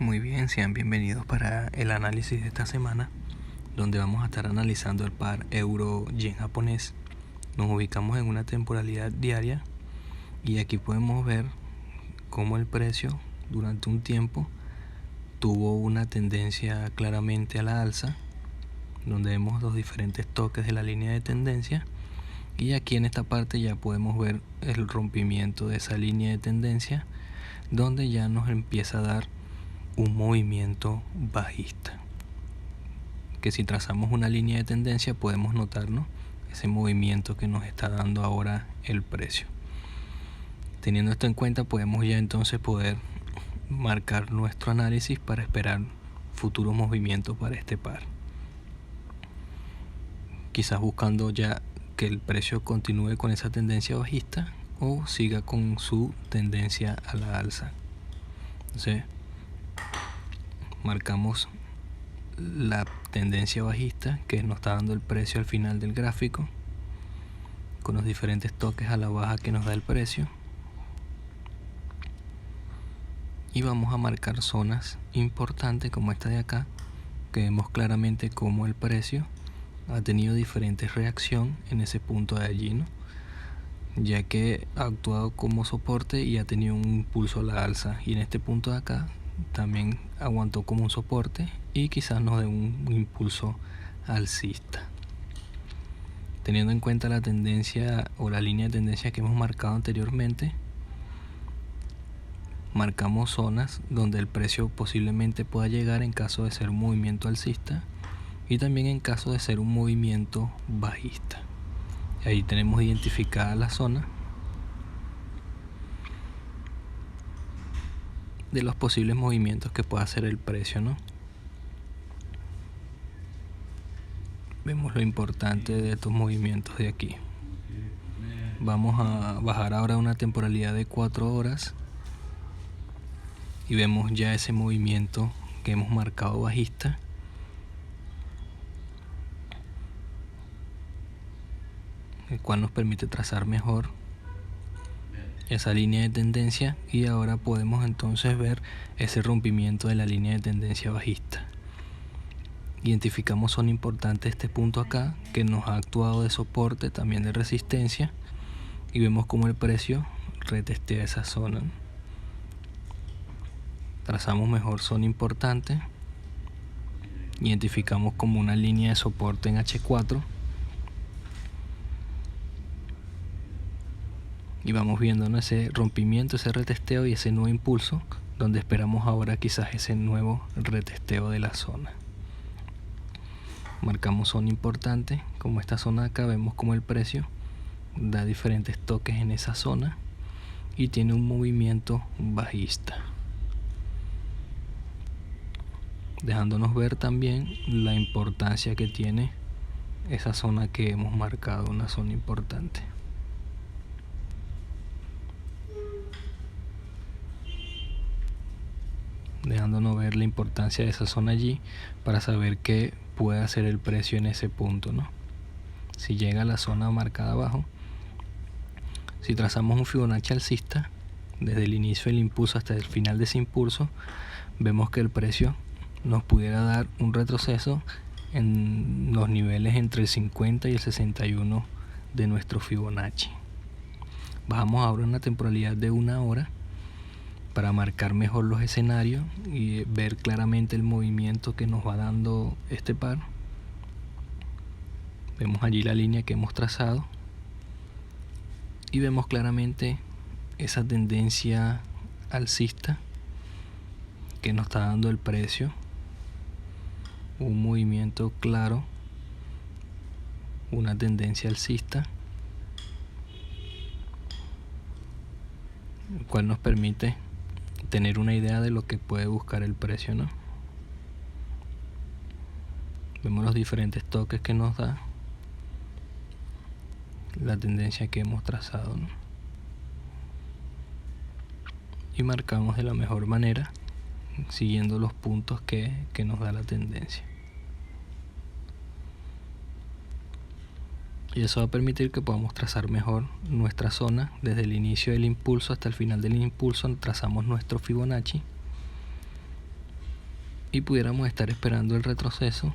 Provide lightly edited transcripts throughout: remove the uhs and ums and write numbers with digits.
Muy bien, sean bienvenidos para el análisis de esta semana, donde vamos a estar analizando el par euro-yen japonés. Nos ubicamos en una temporalidad diaria y aquí podemos ver cómo el precio durante un tiempo tuvo una tendencia claramente a la alza, donde vemos los diferentes toques de la línea de tendencia, y aquí en esta parte ya podemos ver el rompimiento de esa línea de tendencia, donde ya nos empieza a dar un movimiento bajista, que si trazamos una línea de tendencia podemos notar, ¿no?, ese movimiento que nos está dando ahora el precio. Teniendo esto en cuenta, podemos ya entonces poder marcar nuestro análisis para esperar futuros movimientos para este par, quizás buscando ya que el precio continúe con esa tendencia bajista o siga con su tendencia a la alza. Entonces marcamos la tendencia bajista que nos está dando el precio al final del gráfico, con los diferentes toques a la baja que nos da el precio, y vamos a marcar zonas importantes como esta de acá, que vemos claramente cómo el precio ha tenido diferentes reacciones en ese punto de allí, ¿no?, ya que ha actuado como soporte y ha tenido un impulso a la alza, y en este punto de acá también aguantó como un soporte y quizás nos dé un impulso alcista. Teniendo en cuenta la tendencia o la línea de tendencia que hemos marcado anteriormente, marcamos zonas donde el precio posiblemente pueda llegar en caso de ser un movimiento alcista y también en caso de ser un movimiento bajista. Ahí tenemos identificada la zona de los posibles movimientos que pueda hacer el precio, ¿no? Vemos lo importante de estos movimientos de aquí. Vamos a bajar ahora una temporalidad de 4 horas y vemos ya ese movimiento que hemos marcado bajista, el cual nos permite trazar mejor esa línea de tendencia, y ahora podemos entonces ver ese rompimiento de la línea de tendencia bajista. Identificamos zona importante este punto acá, que nos ha actuado de soporte, también de resistencia, y vemos como el precio retestea esa zona. Trazamos mejor zona importante, identificamos como una línea de soporte en H4 y vamos viendo ese rompimiento, ese retesteo y ese nuevo impulso, donde esperamos ahora quizás ese nuevo retesteo de la zona. Marcamos zona importante como esta zona de acá, vemos como el precio da diferentes toques en esa zona y tiene un movimiento bajista, dejándonos ver también la importancia que tiene esa zona que hemos marcado, una zona importante. Dejándonos ver la importancia de esa zona allí para saber qué puede hacer el precio en ese punto, ¿no? Si llega a la zona marcada abajo, si trazamos un Fibonacci alcista desde el inicio del impulso hasta el final de ese impulso, vemos que el precio nos pudiera dar un retroceso en los niveles entre el 50 y el 61 de nuestro Fibonacci. Bajamos ahora una temporalidad de 1 hora para marcar mejor los escenarios y ver claramente el movimiento que nos va dando este par. Vemos allí la línea que hemos trazado y vemos claramente esa tendencia alcista que nos está dando el precio, un movimiento claro, una tendencia alcista, el cual nos permite tener una idea de lo que puede buscar el precio, ¿no? Vemos los diferentes toques que nos da la tendencia que hemos trazado, ¿no?, y marcamos de la mejor manera siguiendo los puntos que nos da la tendencia, y eso va a permitir que podamos trazar mejor nuestra zona. Desde el inicio del impulso hasta el final del impulso trazamos nuestro Fibonacci y pudiéramos estar esperando el retroceso.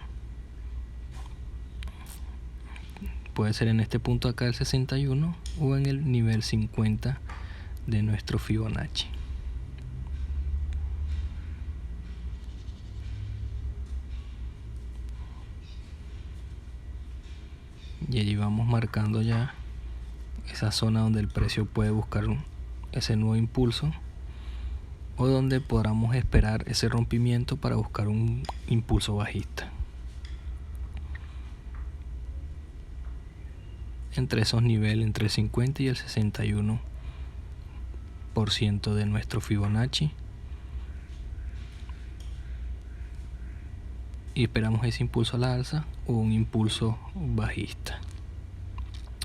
Puede ser en este punto acá el 61 o en el nivel 50 de nuestro Fibonacci. Y allí vamos marcando ya esa zona donde el precio puede buscar ese nuevo impulso, o donde podamos esperar ese rompimiento para buscar un impulso bajista. Entre esos niveles, entre el 50 y el 61% de nuestro Fibonacci, y esperamos ese impulso a la alza o un impulso bajista.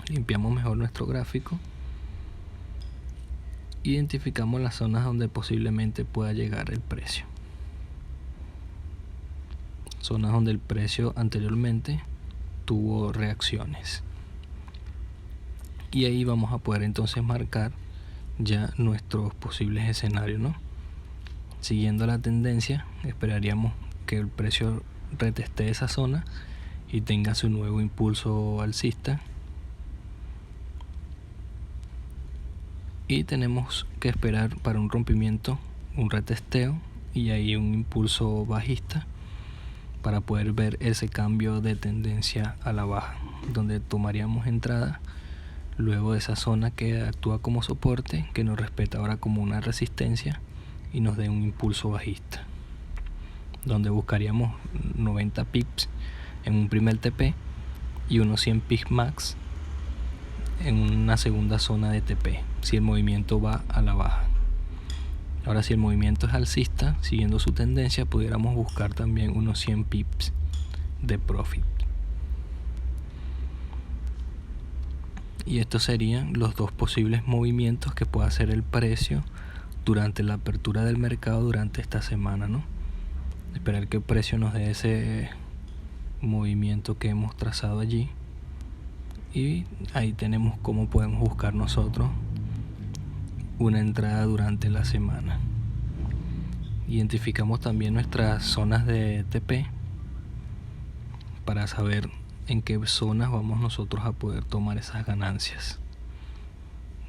Limpiamos mejor nuestro gráfico, identificamos las zonas donde posiblemente pueda llegar el precio, zonas donde el precio anteriormente tuvo reacciones, y ahí vamos a poder entonces marcar ya nuestros posibles escenarios, ¿no? Siguiendo la tendencia, esperaríamos que el precio reteste esa zona y tenga su nuevo impulso alcista, y tenemos que esperar para un rompimiento, un retesteo y ahí un impulso bajista para poder ver ese cambio de tendencia a la baja, donde tomaríamos entrada luego de esa zona que actúa como soporte, que nos respeta ahora como una resistencia y nos dé un impulso bajista, donde buscaríamos 90 pips en un primer TP y unos 100 pips max en una segunda zona de TP, si el movimiento va a la baja. Ahora, si el movimiento es alcista, siguiendo su tendencia, pudiéramos buscar también unos 100 pips de profit. Y estos serían los dos posibles movimientos que puede hacer el precio durante la apertura del mercado durante esta semana, ¿no? Esperar que el precio nos dé ese movimiento que hemos trazado allí, y ahí tenemos cómo podemos buscar nosotros una entrada durante la semana. Identificamos también nuestras zonas de TP para saber en qué zonas vamos nosotros a poder tomar esas ganancias.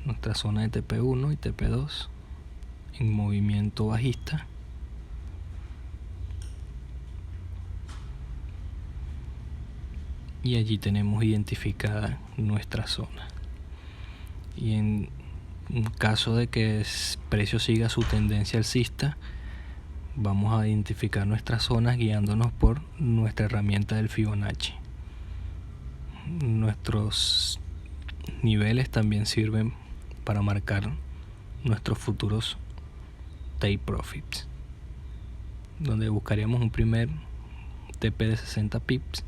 Nuestra zona de TP1 y TP2 en movimiento bajista, y allí tenemos identificada nuestra zona. Y en caso de que el precio siga su tendencia alcista, vamos a identificar nuestras zonas guiándonos por nuestra herramienta del Fibonacci. Nuestros niveles también sirven para marcar nuestros futuros take profits, donde buscaríamos un primer TP de 60 pips,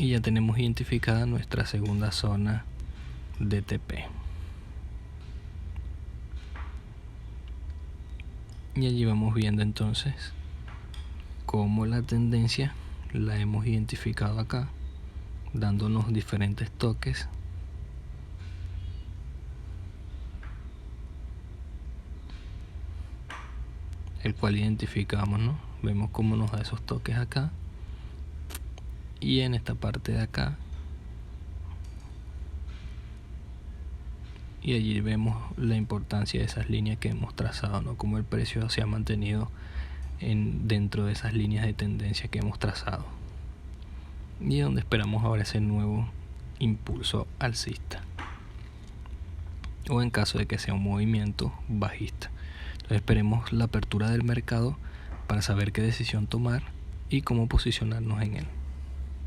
y ya tenemos identificada nuestra segunda zona de TP. Y allí vamos viendo entonces cómo la tendencia la hemos identificado acá, dándonos diferentes toques el cual identificamos, ¿no? Vemos cómo nos da esos toques acá y en esta parte de acá, y allí vemos la importancia de esas líneas que hemos trazado, ¿no? Como el precio se ha mantenido dentro de esas líneas de tendencia que hemos trazado, y donde esperamos ahora ese nuevo impulso alcista, o en caso de que sea un movimiento bajista. Entonces esperemos la apertura del mercado para saber qué decisión tomar y cómo posicionarnos en él.